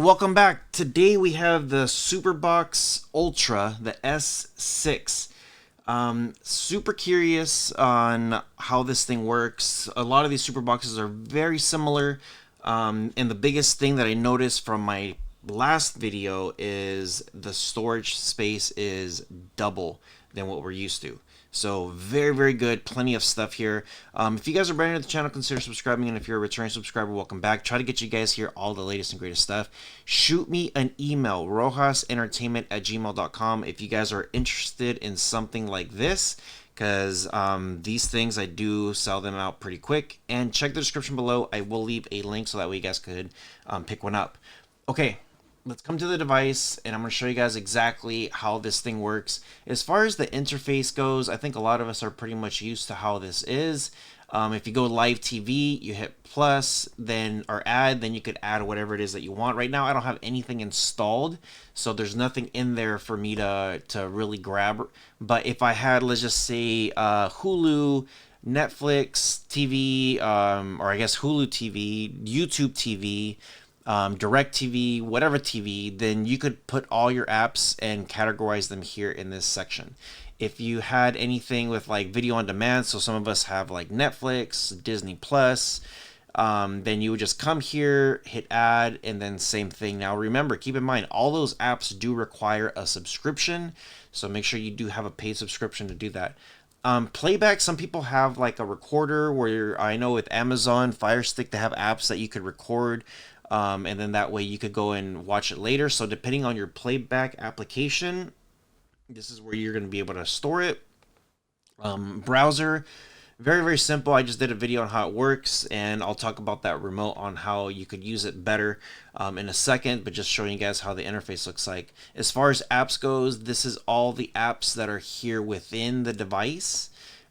And welcome back. Today we have the Superbox Ultra, the S6. Super curious on how this thing works. A lot of these Superboxes are very similar. And the biggest thing that I noticed from my last video is the storage space is double than what we're used to. So very, very good. Plenty of stuff here. If you guys are brand new to the channel, consider subscribing. And if you're a returning subscriber, welcome back. Try to get you guys here all the latest and greatest stuff. Shoot me an email, rohasentertainment@gmail.com, if you guys are interested in something like this. Because these things, I do sell them out pretty quick. And check the description below. I will leave a link so that way you guys could pick one up. Okay. Let's come to the device, and I'm going to show you guys exactly how this thing works. As far as the interface goes, I think a lot of us are pretty much used to how this is. If you go live TV, you hit plus, then or add, then you could add whatever it is that you want. Right now, I don't have anything installed, so there's nothing in there for me to really grab. But if I had, let's just say, Hulu, Netflix TV, or I guess Hulu TV, YouTube TV, Direct TV, whatever TV, then you could put all your apps and categorize them here in this section. If you had anything with like video on demand, so some of us have like Netflix, Disney Plus, then you would just come here, hit add, and then same thing. Now remember, keep in mind, all those apps do require a subscription, so make sure you do have a paid subscription to do that. Playback, some people have like a recorder where I know with Amazon Fire Stick, they have apps that you could record. And then that way you could go and watch it later. So depending on your playback application, this is where you're going to be able to store it. Browser, very, very simple. I just did a video on how it works, and I'll talk about that remote on how you could use it better in a second, but just showing you guys how the interface looks like. As far as apps goes, this is all the apps that are here within the device.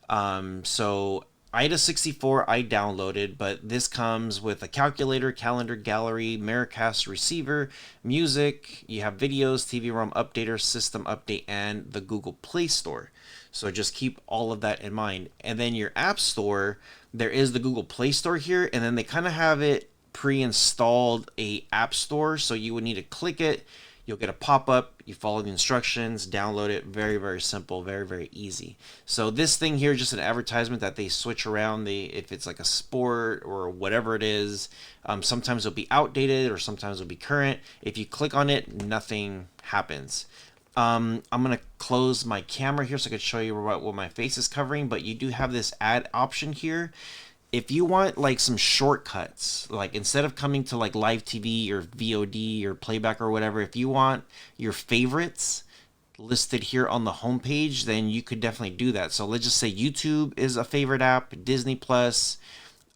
So UHD 64 I downloaded, but this comes with a calculator, calendar, gallery, Miracast receiver, music, you have videos, TV-ROM updater, system update, and the Google Play Store. So just keep all of that in mind. And then your App Store, there is the Google Play Store here, and then they kind of have it pre-installed a App Store, so you would need to click it. You'll get a pop-up, you follow the instructions, download it. Very, very simple, very, very easy. So this thing here is just an advertisement that they switch around. If it's like a sport or whatever it is, sometimes it'll be outdated or sometimes it'll be current. If you click on it, nothing happens. I'm going to close my camera here so I can show you what my face is covering, but you do have this add option here. If you want like some shortcuts, like instead of coming to like live TV or VOD or playback or whatever, if you want your favorites listed here on the home page, then you could definitely do that. So let's just say YouTube is a favorite app, Disney Plus.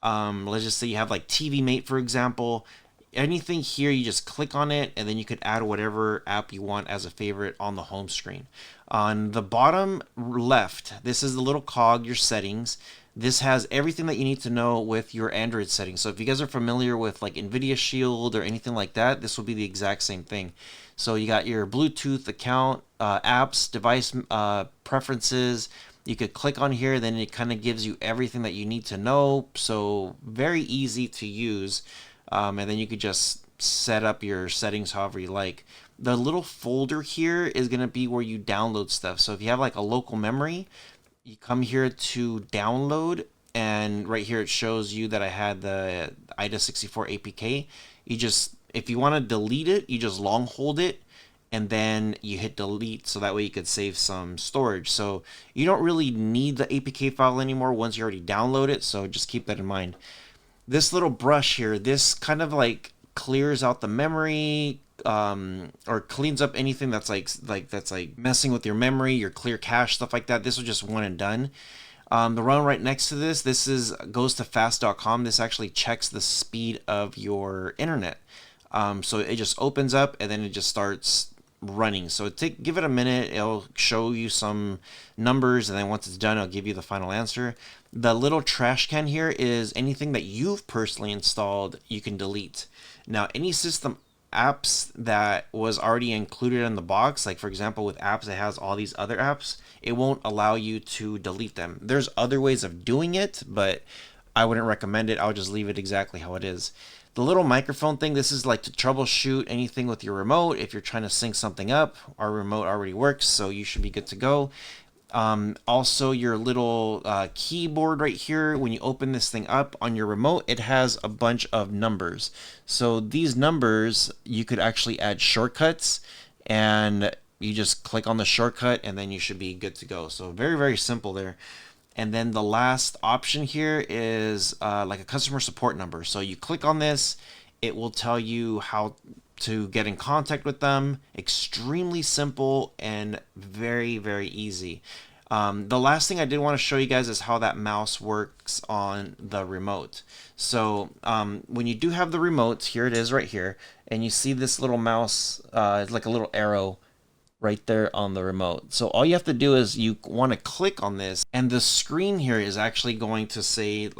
Let's just say you have like TV Mate, for example. Anything here, you just click on it, and then you could add whatever app you want as a favorite on the home screen. On the bottom left, this is the little cog, your settings. This has everything that you need to know with your Android settings. So if you guys are familiar with like NVIDIA Shield or anything like that, this will be the exact same thing. So you got your Bluetooth account, apps, device preferences. You could click on here, then it kind of gives you everything that you need to know. So very easy to use. And then you could just set up your settings however you like. The little folder here is going to be where you download stuff. So if you have like a local memory, you come here to download, and right here it shows you that I had the UHD 64 APK. You just, if you want to delete it, you just long hold it, and then you hit delete, so that way you could save some storage. So you don't really need the APK file anymore once you already download it, so just keep that in mind. This little brush here, this kind of like clears out the memory, or cleans up anything that's like messing with your memory, your clear cache, stuff like that. This was just one and done. The one right next to this goes to fast.com. This actually checks the speed of your internet. So it just opens up and then it just starts running. So give it a minute. It'll show you some numbers, and then once it's done, it'll give you the final answer. The little trash can here is anything that you've personally installed, you can delete. Now, any system apps that was already included in the box, like for example with apps that has all these other apps, it won't allow you to delete them. There's other ways of doing it, but I wouldn't recommend it. I'll just leave it exactly how it is. The little microphone thing, this is like to troubleshoot anything with your remote. If you're trying to sync something up, our remote already works, so you should be good to go. Also, your little keyboard right here, when you open this thing up on your remote, it has a bunch of numbers. So these numbers, you could actually add shortcuts, and you just click on the shortcut and then you should be good to go. So very, very simple there. And then the last option here is like a customer support number. So you click on this, it will tell you how to get in contact with them. Extremely simple and very, very easy. The last thing I did want to show you guys is how that mouse works on the remote. So when you do have the remote, here it is right here, and you see this little mouse, it's like a little arrow right there on the remote. So all you have to do is you want to click on this, and the screen here is actually going to say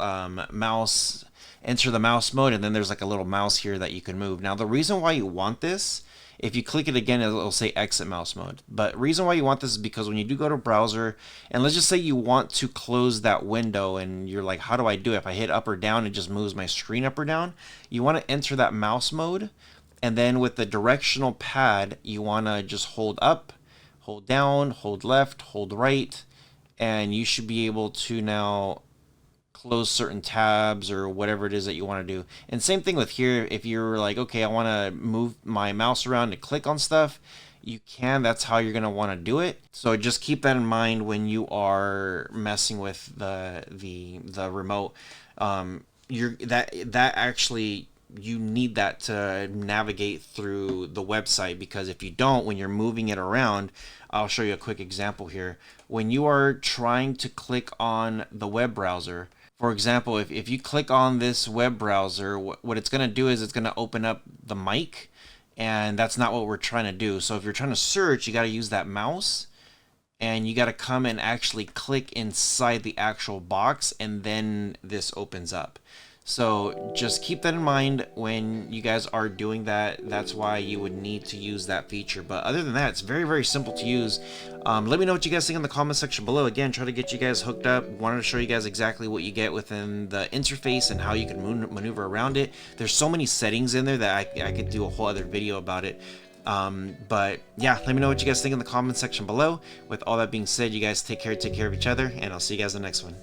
mouse, enter the mouse mode, and then there's like a little mouse here that you can move. Now the reason why you want this, if you click it again, it'll say exit mouse mode. But reason why you want this is because when you do go to browser, and let's just say you want to close that window and you're like, how do I do it? If I hit up or down, it just moves my screen up or down. You want to enter that mouse mode, and then with the directional pad, you want to just hold up, hold down, hold left, hold right, and you should be able to now close certain tabs or whatever it is that you want to do. And same thing with here, if you're like, okay, I want to move my mouse around to click on stuff, you can. That's how you're going to want to do it. So just keep that in mind when you are messing with the remote. That actually, you need that to navigate through the website, because if you don't, when you're moving it around, I'll show you a quick example here. When you are trying to click on the web browser, for example, if you click on this web browser, what it's going to do is it's going to open up the mic, and that's not what we're trying to do. So if you're trying to search, you got to use that mouse, and you got to come and actually click inside the actual box, and then this opens up. So just keep that in mind when you guys are doing that. That's why you would need to use that feature. But other than that, it's very, very simple to use. Let me know what you guys think in the comment section below. Again, try to get you guys hooked up. Wanted to show you guys exactly what you get within the interface and how you can maneuver around it. There's so many settings in there that I could do a whole other video about it. But yeah, let me know what you guys think in the comment section below. With all that being said, you guys take care of each other, and I'll see you guys in the next one.